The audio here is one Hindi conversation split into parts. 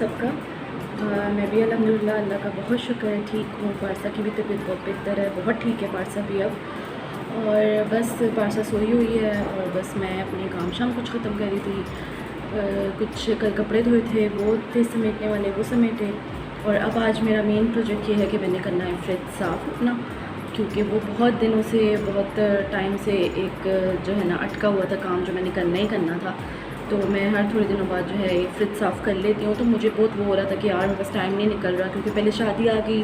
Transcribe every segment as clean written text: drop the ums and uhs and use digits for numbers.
सबका। मैं भी अल्हम्दुलिल्लाह अल्लाह का बहुत शुक्र है ठीक हूँ। पारसा की भी तबीयत बहुत बेहतर है, बहुत ठीक है पारसा भी अब। और बस पारसा सोई हुई है और बस मैं अपने काम शाम कुछ ख़त्म कर रही थी। कुछ कल कपड़े धोए थे वो थे समेटने वाले, वो समेटे। और अब आज मेरा मेन प्रोजेक्ट ये है कि मैंने करना है फ्रिज साफ़ अपना, क्योंकि वो बहुत दिनों से, बहुत टाइम से एक जो है ना अटका हुआ था काम, जो मैंने करना ही करना था। तो मैं हर थोड़े दिनों बाद जो है एक फ्रिज साफ़ कर लेती हूँ। तो मुझे बहुत वो हो रहा था कि यार बस टाइम नहीं निकल रहा, क्योंकि पहले शादी आ गई,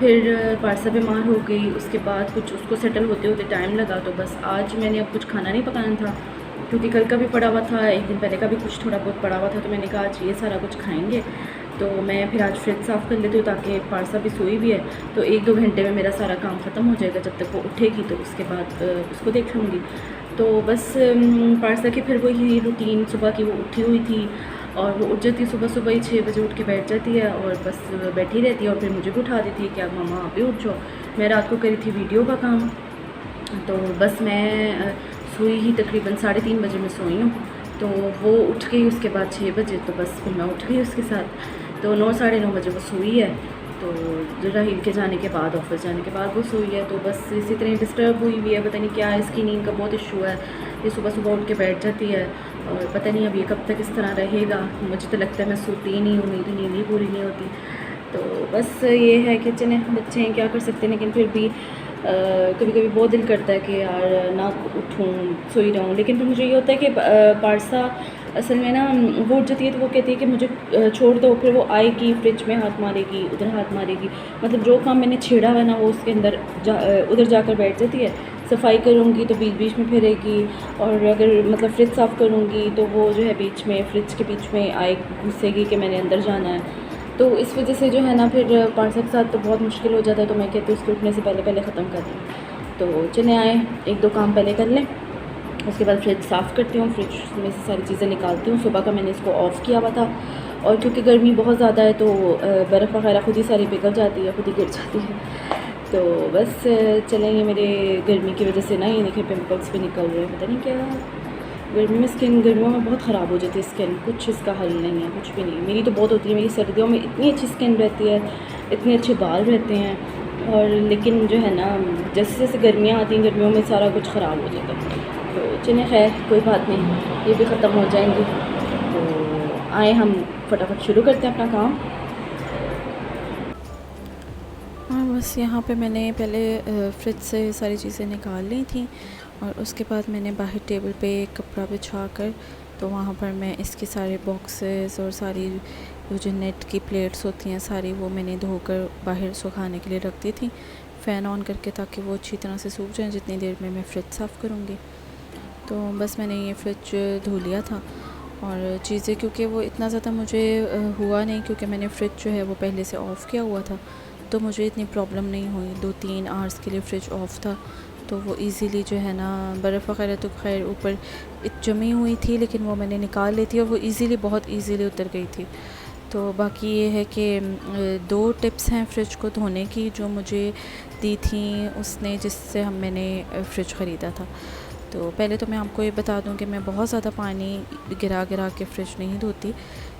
फिर पारसा बीमार हो गई, उसके बाद कुछ उसको सेटल होते होते टाइम लगा। तो बस आज मैंने अब कुछ खाना नहीं पकाना था, क्योंकि कल का भी पड़ा हुआ था, एक दिन पहले का भी कुछ थोड़ा बहुत पड़ा हुआ था। तो मैंने कहा आज ये सारा कुछ खाएंगे, तो मैं फिर आज फ्रिज साफ़ कर लेती हूँ, ताकि पारसा भी सोई भी है तो 1-2 घंटे में मेरा सारा काम ख़त्म हो जाएगा। जब तक वो उठेगी तो उसके बाद उसको देख लूँगी। तो बस पारसा की फिर वही रूटीन सुबह की, वो उठी हुई थी और वो उठ जाती है सुबह सुबह ही 6 बजे, उठ के बैठ जाती है और बस बैठी रहती है। और फिर मुझे भी उठा देती है कि अब मम्मा आप भी उठ जाओ। मैं रात को करी थी वीडियो का काम, तो बस मैं सोई ही तकरीबन 3:30 बजे मैं सोई हूँ। तो वो उठ गई उसके बाद 6 बजे, तो बस फिर मैं उठ गई उसके साथ। तो 9 साढ़े 9 बजे वो सोई है। तो राहील के जाने के बाद, ऑफिस जाने के बाद वो सोई है। तो बस इसी तरह डिस्टर्ब हुई हुई है, पता नहीं क्या है, इसकी नींद का बहुत इशू है। ये सुबह सुबह उठ के बैठ जाती है और पता नहीं अब ये कब तक इस तरह रहेगा। मुझे तो लगता है मैं सोती ही नहीं हूँ, मेरी नींद ही पूरी नहीं होती। तो बस ये है कि चले बच्चे हैं, क्या कर सकते हैं। लेकिन फिर भी कभी कभी बहुत दिल करता है कि यार ना उठूँ, सोई रहूँ। लेकिन फिर मुझे ये होता है कि पारसा असल में ना वो उठ जाती है तो वो कहती है कि मुझे छोड़ दो। फिर वो आएगी, फ्रिज में हाथ मारेगी, उधर हाथ मारेगी, मतलब जो काम मैंने छेड़ा हुआ है ना वो उसके अंदर उधर जाकर बैठ जाती है। सफाई करूँगी तो बीच बीच में फिरेगी, और अगर मतलब फ्रिज साफ़ करूँगी तो वो जो है बीच में, फ्रिज के बीच में आए घुसेगी कि मैंने अंदर जाना है। तो इस वजह से जो है ना फिर पारसा के साथ तो बहुत मुश्किल हो जाता है। तो मैं कहती हूँ उसके उठने से पहले पहले ख़त्म कर दें। तो चले आए, 1-2 काम पहले कर लें, उसके बाद फ्रिज साफ़ करती हूँ, फ्रिज में से सारी चीज़ें निकालती हूँ। सुबह का मैंने इसको ऑफ़ किया हुआ था, और क्योंकि गर्मी बहुत ज़्यादा है तो बर्फ़ वगैरह खुद ही सारी पिघल जाती है, खुद ही गिर जाती है। तो बस चलें, ये मेरे गर्मी की वजह से ना ये देखिए पिंपल्स भी निकल रहे हैं, पता नहीं क्या। गर्मी में स्किन, गर्मियों में बहुत ख़राब हो जाती है स्किन, कुछ इसका हल नहीं है, कुछ भी नहीं। मेरी तो बहुत होती है, मेरी सर्दियों में इतनी अच्छी स्किन रहती है, इतने अच्छे बाल रहते हैं। और लेकिन जो है ना जैसे जैसे गर्मियाँ आती हैं, गर्मियों में सारा कुछ ख़राब हो जाता है। तो चलिए खैर कोई बात नहीं, ये भी ख़त्म हो जाएंगी। तो आए हम फटाफट शुरू करते हैं अपना काम। हाँ, बस यहाँ पे मैंने पहले फ्रिज से सारी चीज़ें निकाल ली थी, और उसके बाद मैंने बाहर टेबल पे कपड़ा बिछा कर, तो वहाँ पर मैं इसके सारे बॉक्सेस और सारी वो जो नेट की प्लेट्स होती हैं सारी, वो मैंने धोकर बाहर सुखाने के लिए रख दी थी फ़ैन ऑन करके, ताकि वो अच्छी तरह से सूख जाएँ जितनी देर में मैं फ्रिज साफ़ करूँगी। तो बस मैंने ये फ्रिज धो लिया था, और चीज़ें क्योंकि वो इतना ज़्यादा मुझे हुआ नहीं, क्योंकि मैंने फ्रिज जो है वो पहले से ऑफ़ किया हुआ था, तो मुझे इतनी प्रॉब्लम नहीं हुई। 2-3 आवर्स के लिए फ्रिज ऑफ़ था, तो वो इजीली जो है ना, बर्फ़ वगैरह तो खैर ऊपर जमी हुई थी, लेकिन वो मैंने निकाल ली थी और वो इजीली, बहुत इजीली उतर गई थी। तो बाकी ये है कि 2 टिप्स हैं फ्रिज को धोने की जो मुझे दी थी उसने, जिससे मैंने फ्रिज ख़रीदा था। तो पहले तो मैं आपको ये बता दूं कि मैं बहुत ज़्यादा पानी गिरा गिरा के फ्रिज नहीं धोती,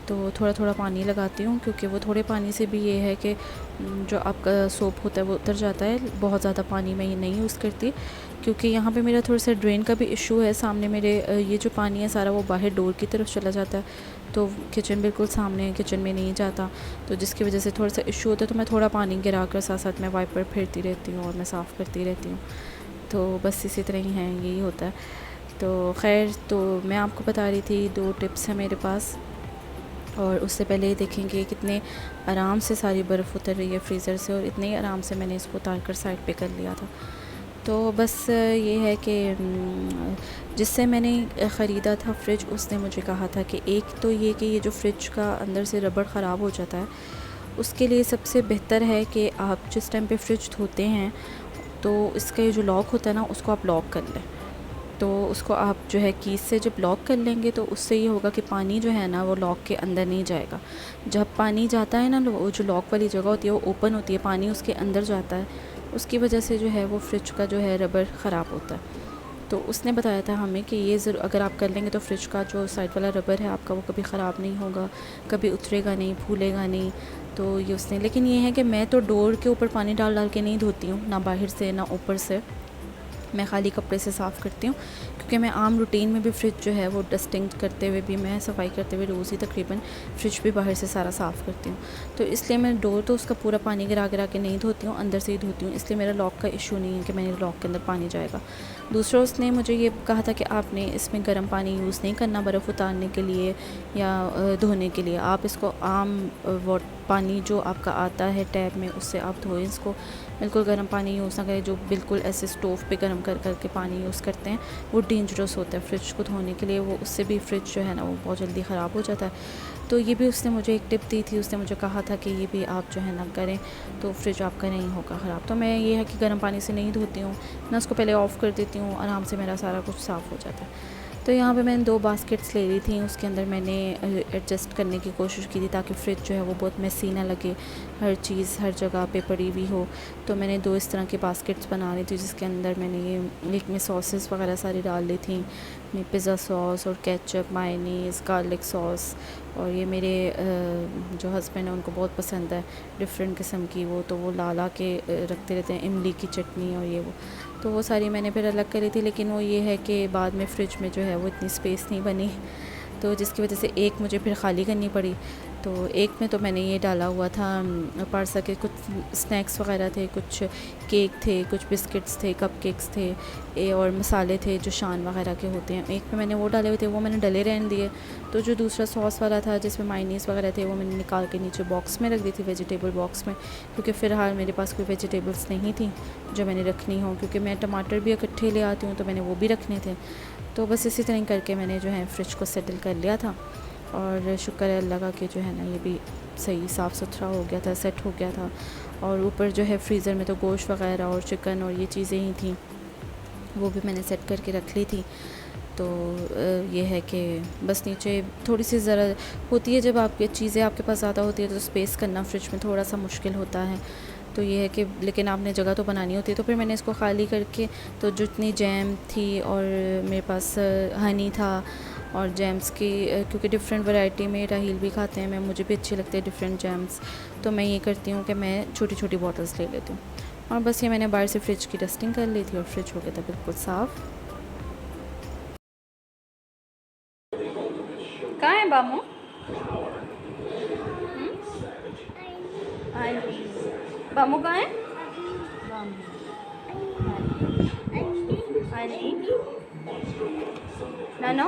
तो थोड़ा थोड़ा पानी लगाती हूँ, क्योंकि वो थोड़े पानी से भी ये है कि जो आपका सोप होता है वो उतर जाता है। बहुत ज़्यादा पानी मैं ये नहीं यूज़ करती, क्योंकि यहाँ पे मेरा थोड़ा सा ड्रेन का भी इशू है। सामने मेरे ये जो पानी है सारा वो बाहर डोर की तरफ चला जाता है, तो किचन बिल्कुल सामने है, किचन में नहीं जाता, तो जिसकी वजह से थोड़ा सा इशू होता है। तो मैं थोड़ा पानी गिरा कर साथ साथ मैं वाइपर फिरती रहती हूँ और मैं साफ़ करती रहती हूँ। तो बस इसी तरह ही है, यही होता है। तो खैर, तो मैं आपको बता रही थी 2 टिप्स हैं मेरे पास, और उससे पहले देखेंगे कितने आराम से सारी बर्फ़ उतर रही है फ्रीज़र से, और इतने ही आराम से मैंने इसको उतार कर साइड पे कर लिया था। तो बस ये है कि जिससे मैंने ख़रीदा था फ्रिज, उसने मुझे कहा था कि एक तो ये कि ये जो फ्रिज का अंदर से रबड़ ख़राब हो जाता है, उसके लिए सबसे बेहतर है कि आप जिस टाइम पे फ्रिज धोते हैं तो इसका ये जो लॉक होता है ना, उसको आप लॉक कर लें। तो उसको आप जो है कीज़ से जब लॉक कर लेंगे, तो उससे ये होगा कि पानी जो है ना वो लॉक के अंदर नहीं जाएगा। जब पानी जाता है ना, वो जो लॉक वाली जगह होती है वो ओपन होती है, पानी उसके अंदर जाता है, उसकी वजह से जो है वो फ्रिज का जो है रबर ख़राब होता है। तो उसने बताया था हमें कि ये अगर आप कर लेंगे तो फ्रिज का जो साइड वाला रबर है आपका वो कभी ख़राब नहीं होगा, कभी उतरेगा नहीं, फूलेगा नहीं। तो ये उसने, लेकिन ये है कि मैं तो डोर के ऊपर पानी डाल डाल के नहीं धोती हूँ, ना बाहर से ना ऊपर से, मैं खाली कपड़े से साफ़ करती हूँ, क्योंकि मैं आम रूटीन में भी फ्रिज जो है वो डस्टिंग करते हुए भी, मैं सफाई करते हुए रोज़ ही तकरीबन फ्रिज भी बाहर से सारा साफ़ करती हूँ। तो इसलिए मैं डोर तो उसका पूरा पानी गिरा गिरा के नहीं धोती हूँ, अंदर से ही धोती हूँ, इसलिए मेरा लॉक का इशू नहीं है कि मेरे लॉक के अंदर पानी जाएगा। दूसरा, उसने मुझे ये कहा था कि आपने इसमें गर्म पानी यूज़ नहीं करना बर्फ़ उतारने के लिए या धोने के लिए, आप इसको आम पानी जो आपका आता है टैप में उससे आप धोएं इसको, बिल्कुल गर्म पानी यूज़ ना करें। जो बिल्कुल ऐसे स्टोव पे गर्म कर के पानी यूज़ करते हैं वो डेंजरस होता है फ्रिज को धोने के लिए, वो उससे भी फ्रिज जो है ना वो बहुत जल्दी ख़राब हो जाता है। तो ये भी उसने मुझे एक टिप दी थी, उसने मुझे कहा था कि ये भी आप जो है ना करें तो फ्रिज आपका नहीं होगा ख़राब। तो मैं ये है कि गर्म पानी से नहीं धोती हूँ, मैं उसको पहले ऑफ़ कर देती हूँ, आराम से मेरा सारा कुछ साफ़ हो जाता है। तो यहाँ पे मैंने 2 बास्केट्स ले ली थी, उसके अंदर मैंने एडजस्ट करने की कोशिश की थी ताकि फ्रिज जो है वो बहुत मेसी ना लगे, हर चीज़ हर जगह पे पड़ी हुई हो। तो मैंने 2 इस तरह के बास्केट्स बना ली थी, जिसके अंदर मैंने ये एक में सॉसेस वगैरह सारी डाल ली थी, में पिज़्ज़ा सॉस और केचप, मायोनीज़, गार्लिक सॉस, और ये मेरे जो हस्बैंड है उनको बहुत पसंद है डिफरेंट किस्म की, वो ला के रखते रहते हैं, इमली की चटनी और ये वो, तो वो सारी मैंने फिर अलग करी थी। लेकिन वो ये है कि बाद में फ्रिज में जो है वो इतनी स्पेस नहीं बनी, तो जिसकी वजह से एक मुझे फिर ख़ाली करनी पड़ी। तो एक में तो मैंने ये डाला हुआ था पार्सा के कुछ स्नैक्स वगैरह थे, कुछ केक थे, कुछ बिस्किट्स थे, कपकेक्स थे और मसाले थे जो शान वगैरह के होते हैं, एक में मैंने वो डाले हुए थे, वो मैंने डले रहने दिए। तो जो दूसरा सॉस वाला था जिसमें मायोनीज़ वगैरह थे वो मैंने निकाल के नीचे बॉक्स में रख दी थी, वेजिटेबल बॉक्स में, क्योंकि फ़िलहाल मेरे पास कोई वेजिटेबल्स नहीं थी जो मैंने रखनी हो, क्योंकि मैं टमाटर भी इकट्ठे ले आती हूँ तो मैंने वो भी रखने थे। तो बस इसी तरह करके मैंने जो है फ्रिज को सेटल कर लिया था, और शुक्र है अल्लाह का कि जो है ना ये भी सही साफ़ सुथरा हो गया था, सेट हो गया था। और ऊपर जो है फ्रीज़र में तो गोश्त वगैरह और चिकन और ये चीज़ें ही थी, वो भी मैंने सेट करके रख ली थी। तो ये है कि बस नीचे थोड़ी सी ज़रा होती है, जब आपकी चीज़ें आपके पास ज़्यादा होती है तो स्पेस करना फ्रिज में थोड़ा सा मुश्किल होता है। तो ये है कि लेकिन आपने जगह तो बनानी होती है। तो फिर मैंने इसको ख़ाली करके, तो जितनी जैम थी और मेरे पास हनी था और जैम्स की, क्योंकि डिफरेंट वैरायटी में राहील भी खाते हैं, मुझे भी अच्छे लगते हैं डिफरेंट जैम्स, तो मैं ये करती हूँ कि मैं छोटी छोटी बॉटल्स ले लेती हूँ। और बस ये मैंने बाहर से फ्रिज की डस्टिंग कर ली थी और फ्रिज हो गया था बिल्कुल साफ़। कहाँ है बामू? बामू कहाँ है? नानो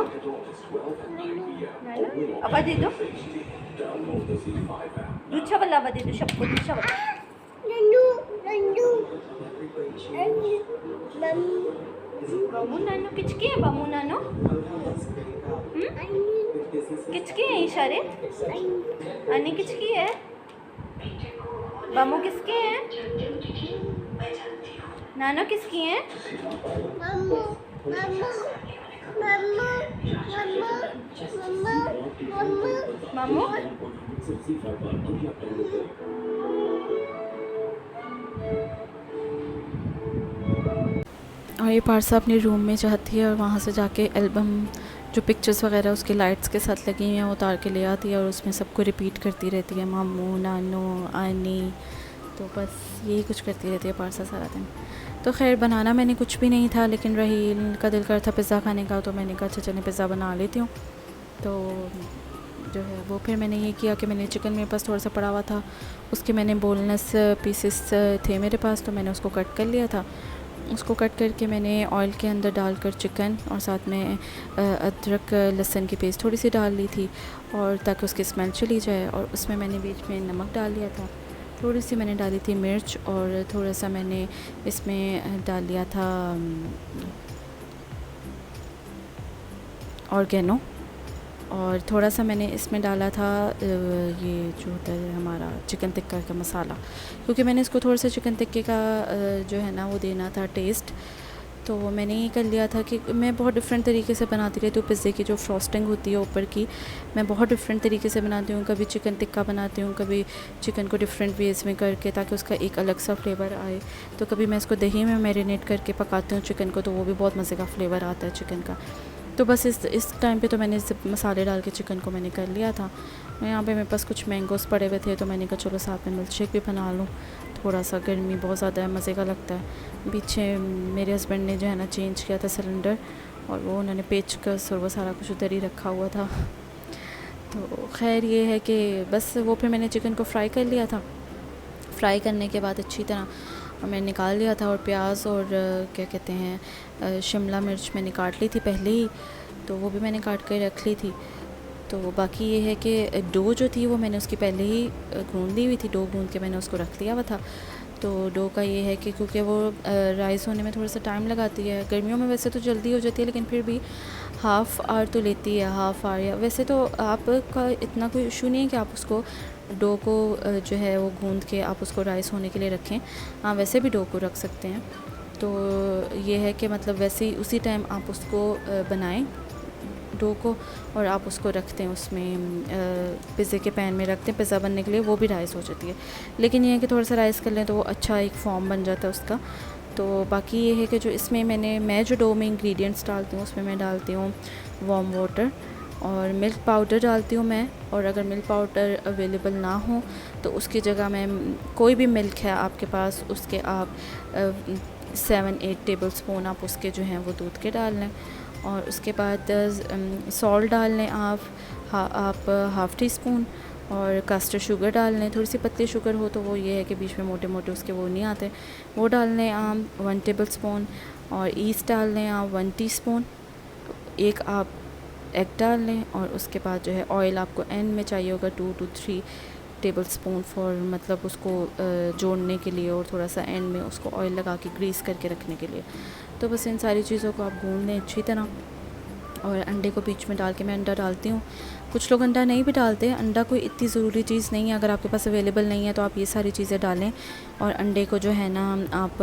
अब दे दो दूछा वाला, अब दे दो सबको दूछा वाला। बामू नानो किचकी है, बामू नानो किचकी है, इशारे अन्नी किचकी है, बामू किसके हैं, नानो किसकी हैं? मामू और ये पारसा अपने रूम में जाती है और वहाँ से जाके एल्बम जो पिक्चर्स वगैरह उसके लाइट्स के साथ लगी हुई हैं उतार के ले आती है और उसमें सबको रिपीट करती रहती है, मामू, नानू, आनी। तो बस यही कुछ करती रहती है पारसा सारा दिन। तो खैर बनाना मैंने कुछ भी नहीं था, लेकिन राहील का दिल कर था पिज़्ज़ा खाने का, तो मैंने कहा अच्छा चलें पिज़्ज़ा बना लेती हूँ। तो जो है वो फिर मैंने ये किया कि मैंने चिकन मेरे पास थोड़ा सा पड़ा हुआ था, उसके मैंने बोनलेस पीसेस थे मेरे पास, तो मैंने उसको कट कर लिया था। उसको कट करके मैंने ऑयल के अंदर डालकर चिकन और साथ में अदरक लहसुन की पेस्ट थोड़ी सी डाल ली थी, और ताकि उसकी स्मेल चली जाए। और उसमें मैंने बीच में नमक डाल लिया था, थोड़ी सी मैंने डाली थी मिर्च, और थोड़ा सा मैंने इसमें डाल लिया था ऑर्गेनो, और थोड़ा सा मैंने इसमें डाला था ये जो होता है हमारा चिकन टिक्का का मसाला, क्योंकि मैंने इसको थोड़ा सा चिकन टिक्के का जो है ना वो देना था टेस्ट। तो मैंने ये कर लिया था कि मैं बहुत डिफरेंट तरीके से बनाती रहती हूँ। पिज़्ज़े की जो फ्रॉस्टिंग होती है ऊपर की, मैं बहुत डिफरेंट तरीके से बनाती हूँ। कभी चिकन टिक्का बनाती हूँ, कभी चिकन को डिफरेंट वेज़ में करके, ताकि उसका एक अलग सा फ्लेवर आए। तो कभी मैं इसको दही में मैरिनेट करके पकाती हूँ चिकन को, तो वो भी बहुत मज़े का फ्लेवर आता है चिकन का। तो बस इस टाइम पे तो मैंने इस मसाले डाल के चिकन को मैंने कर लिया था। यहाँ पे मेरे पास कुछ मैंगोस पड़े हुए थे, तो मैंने कहा चलो साथ में मिल्क शेक भी बना लूँ। थोड़ा सा गर्मी बहुत ज़्यादा है, मज़े का लगता है। पीछे मेरे हस्बैंड ने जो है ना चेंज किया था सिलेंडर, और वो उन्होंने पेचकस और वो सारा कुछ उधर ही रखा हुआ था। तो खैर ये है कि बस वो फिर मैंने चिकन को फ्राई कर लिया था। फ्राई करने के बाद अच्छी तरह मैंने निकाल लिया था, और प्याज और क्या कहते हैं शिमला मिर्च मैंने काट ली थी पहले ही, तो वो भी मैंने काट कर रख ली थी। तो बाकी ये है कि डो जो थी वो मैंने उसकी पहले ही गूँध ली हुई थी। डो गूँध के मैंने उसको रख लिया हुआ था। तो डो का ये है कि क्योंकि वो राइस होने में थोड़ा सा टाइम लगाती है, गर्मियों में वैसे तो जल्दी हो जाती है, लेकिन फिर भी हाफ़ आवर तो लेती है, हाफ़ आवर। या वैसे तो आपका इतना कोई इशू नहीं है कि आप उसको डो को जो है वो गूँध के आप उसको राइस होने के लिए रखें। हाँ, वैसे भी डो को रख सकते हैं। तो ये है कि मतलब वैसे ही उसी टाइम आप उसको बनाएं डो को, और आप उसको रखते हैं उसमें पिज़्ज़े के पैन में रखते हैं पिज़्ज़ा बनने के लिए, वो भी राइस हो जाती है। लेकिन ये है कि थोड़ा सा राइस कर लें तो वो अच्छा एक फॉर्म बन जाता है उसका। तो बाकी ये है कि जो इसमें मैं जो डो में इंग्रेडिएंट्स डालती हूँ उसमें मैं डालती हूँ वार्म वाटर और मिल्क पाउडर डालती हूँ मैं। और अगर मिल्क पाउडर अवेलेबल ना हो तो उसकी जगह मैं कोई भी मिल्क है आपके पास, उसके आप 7-8 टेबल स्पून आप उसके जो हैं वो दूध के डाल लें। और उसके बाद सॉल्ट डाल लें आप हाफ़ टी स्पून, और कास्टर शुगर डाल लें। थोड़ी सी पतली शुगर हो तो वो ये है कि बीच में मोटे मोटे उसके वो नहीं आते, वो डाल लें आप 1 टेबल स्पून। और ईस्ट डाल लें आप 1 टीस्पून। एक आप एग डाल लें, और उसके बाद जो है ऑयल आपको एंड में चाहिए होगा 2 to 3 टेबल स्पून फॉर मतलब उसको जोड़ने के लिए, और थोड़ा सा एंड में उसको ऑयल लगा के ग्रीस करके रखने के लिए। तो बस इन सारी चीज़ों को आप गूँध लें अच्छी तरह। और अंडे को बीच में डाल के मैं अंडा डालती हूँ। कुछ लोग अंडा नहीं भी डालते, अंडा कोई इतनी ज़रूरी चीज़ नहीं है। अगर आपके पास अवेलेबल नहीं है तो आप ये सारी चीज़ें डालें, और अंडे को जो है ना आप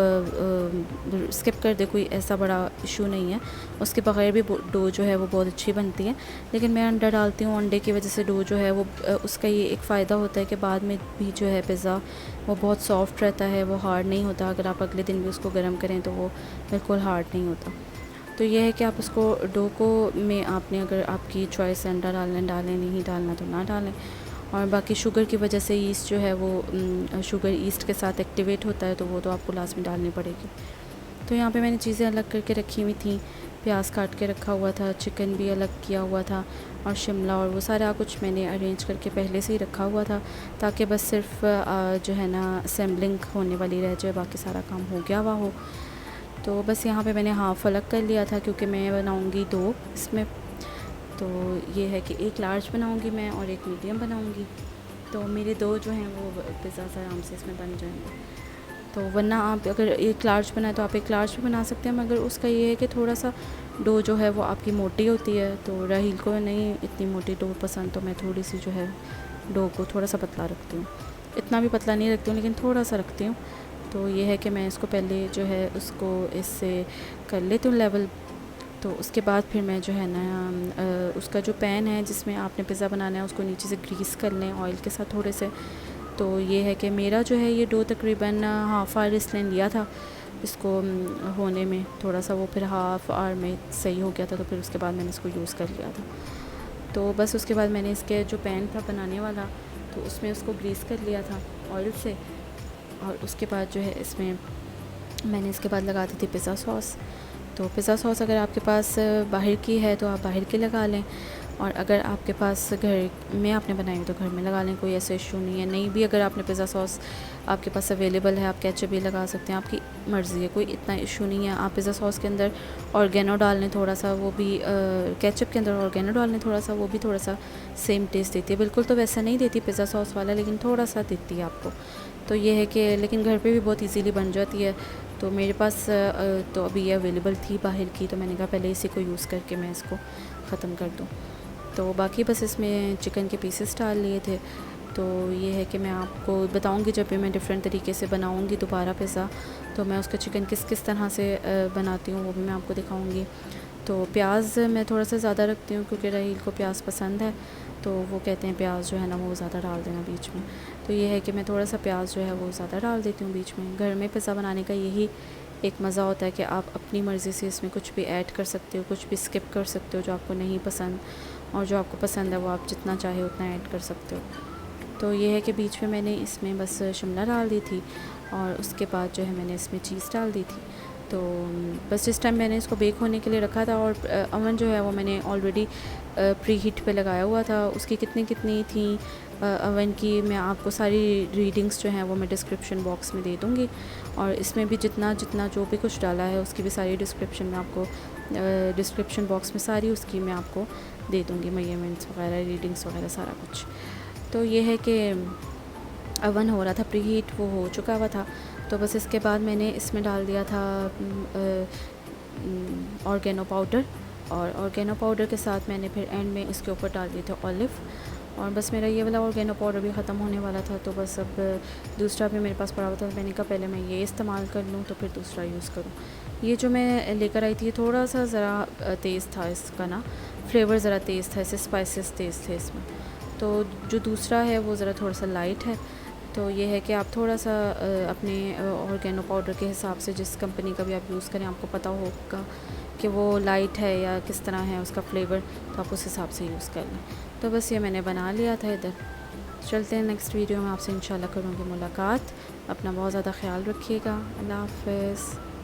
स्किप कर दें, कोई ऐसा बड़ा इशू नहीं है। उसके बगैर भी डो जो है वो बहुत अच्छी बनती है, लेकिन मैं अंडा डालती हूँ। अंडे की वजह से डो जो है वो उसका ये एक फ़ायदा होता है कि बाद में भी जो है पिज़्ज़ा वो बहुत सॉफ्ट रहता है, वो हार्ड नहीं होता। अगर आप अगले दिन भी उसको गर्म करें तो वो बिल्कुल हार्ड नहीं होता। तो ये है कि आप उसको डो को में आपने अगर आपकी चॉइस अंडा डालें नहीं डालना तो ना डालें। और बाकी शुगर की वजह से ईस्ट जो है वो शुगर ईस्ट के साथ एक्टिवेट होता है, तो वो तो आपको लास्ट में डालनी पड़ेगी। तो यहाँ पे मैंने चीज़ें अलग करके रखी हुई थी, प्याज काट के रखा हुआ था, चिकन भी अलग किया हुआ था, और शिमला और वो सारा कुछ मैंने अरेंज करके पहले से ही रखा हुआ था, ताकि बस सिर्फ जो है ना असेंबलिंग होने वाली रह जाए, बाकी सारा काम हो गया हुआ हो। तो बस यहाँ पे मैंने हाफ़ अलग कर लिया था, क्योंकि मैं बनाऊँगी 2 इसमें। तो ये है कि एक लार्ज बनाऊँगी मैं और एक मीडियम बनाऊँगी, तो मेरे 2 जो हैं वो पिज़्ज़ा से आराम से इसमें बन जाएंगे। तो वरना आप अगर एक लार्ज बनाए तो आप एक लार्ज भी बना सकते हैं, मगर उसका ये है कि थोड़ा सा डो जो है वो आपकी मोटी होती है। तो राहील को नहीं इतनी मोटी डो पसंद, तो मैं थोड़ी सी जो है डो को थोड़ा सा पतला रखती हूँ। इतना भी पतला नहीं रखती हूँ, लेकिन थोड़ा सा रखती हूँ। तो ये है कि मैं इसको पहले जो है उसको इससे कर लेती हूँ लेवल। तो उसके बाद फिर मैं जो है ना उसका जो पैन है जिसमें आपने पिज़्ज़ा बनाना है उसको नीचे से ग्रीस कर लें ऑयल के साथ थोड़े से। तो ये है कि मेरा जो है ये डो तकरीबन हाफ़ आवर इसने लिया था इसको होने में, थोड़ा सा वो फिर हाफ़ आवर में सही हो गया था। तो फिर उसके बाद मैंने इसको यूज़ कर लिया था। तो बस उसके बाद मैंने इसके जो पैन था बनाने वाला, तो उसमें उसको ग्रीस कर लिया था ऑयल से। और उसके बाद जो है इसमें मैंने इसके बाद लगा दी थी पिज़्ज़ा सॉस। तो पिज़्ज़ा सॉस अगर आपके पास बाहर की है तो आप बाहर की लगा लें, और अगर आपके पास घर में आपने बनाई हुई तो घर में लगा लें, कोई ऐसा इशू नहीं है। नहीं भी अगर आपने पिज़्ज़ा सॉस आपके पास अवेलेबल है, आप केचप भी लगा सकते हैं, आपकी मर्ज़ी है, कोई इतना इशू नहीं है। आप पिज़्ज़ा सॉस के अंदर ऑर्गेनो डाल लें थोड़ा सा, वो भी केचप के अंदर ऑर्गेनो डाल लें थोड़ा सा, वो भी थोड़ा सा सेम टेस्ट देती है। बिल्कुल तो वैसा नहीं देती पिज़्ज़ा सॉस वाला, लेकिन थोड़ा सा देती है आपको। तो ये है कि लेकिन घर पे भी बहुत इजीली बन जाती है। तो मेरे पास तो अभी ये अवेलेबल थी बाहर की, तो मैंने कहा पहले इसी को यूज़ करके मैं इसको ख़त्म कर दूँ। तो बाकी बस इसमें चिकन के पीसेस डाल लिए थे। तो ये है कि मैं आपको बताऊंगी जब भी मैं डिफरेंट तरीके से बनाऊंगी दोबारा पिज़्ज़ा, तो मैं उसका चिकन किस किस तरह से बनाती हूँ वो भी मैं आपको दिखाऊँगी। तो प्याज मैं थोड़ा सा ज़्यादा रखती हूँ क्योंकि राहील को प्याज पसंद है, तो वो कहते हैं प्याज जो है ना वो ज़्यादा डाल देना बीच में। तो ये है कि मैं थोड़ा सा प्याज जो है वो ज़्यादा डाल देती हूँ बीच में। घर में पिज़्ज़ा बनाने का यही एक मज़ा होता है कि आप अपनी मर्ज़ी से इसमें कुछ भी ऐड कर सकते हो, कुछ भी स्किप कर सकते हो जो आपको नहीं पसंद, और जो आपको पसंद है वो आप जितना चाहे उतना ऐड कर सकते हो। तो ये है कि बीच में मैंने इसमें बस शिमला डाल दी थी और उसके बाद जो है मैंने इसमें चीज़ डाल दी थी। तो बस जिस टाइम मैंने इसको बेक होने के लिए रखा था, और अवन जो है वो मैंने ऑलरेडी प्री हीट पे लगाया हुआ था। उसकी कितनी कितनी थी अवन की मैं आपको सारी रीडिंग्स जो हैं वो मैं डिस्क्रिप्शन बॉक्स में दे दूँगी, और इसमें भी जितना जितना जो भी कुछ डाला है उसकी भी सारी डिस्क्रिप्शन में आपको डिस्क्रिप्शन बॉक्स में सारी उसकी मैं आपको दे दूँगी, मेजरमेंट्स वगैरह, रीडिंग्स वगैरह सारा कुछ। तो ये है कि अवन हो रहा था प्री हीट, वो हो चुका हुआ था। तो बस इसके बाद मैंने इसमें डाल दिया था ऑर्गेनो पाउडर, और ऑर्गेनो पाउडर के साथ मैंने फिर एंड में इसके ऊपर डाल दिए थे ऑलिव। और बस मेरा ये वाला ऑर्गेनो पाउडर भी ख़त्म होने वाला था, तो बस अब दूसरा भी मेरे पास पड़ा हुआ था। मैंने कहा पहले मैं ये इस्तेमाल कर लूँ तो फिर दूसरा यूज़ करूँ। ये जो मैं लेकर आई थी थोड़ा सा ज़रा तेज़ था इसका ना, फ्लेवर ज़रा तेज़ था, इससे स्पाइसेस तेज़ थे इसमें। तो जो दूसरा है वो ज़रा थोड़ा सा लाइट है। तो ये है कि आप थोड़ा सा अपने ऑर्गेनो पाउडर के हिसाब से, जिस कंपनी का भी आप यूज़ करें, आपको पता होगा कि वो लाइट है या किस तरह है उसका फ्लेवर, तो आप उस हिसाब से यूज़ कर लें। तो बस ये मैंने बना लिया था इधर। चलते हैं नेक्स्ट वीडियो में आपसे इंशाल्लाह करूँगी मुलाकात। अपना बहुत ज़्यादा ख्याल रखिएगा। अल्लाह हाफ़िज़।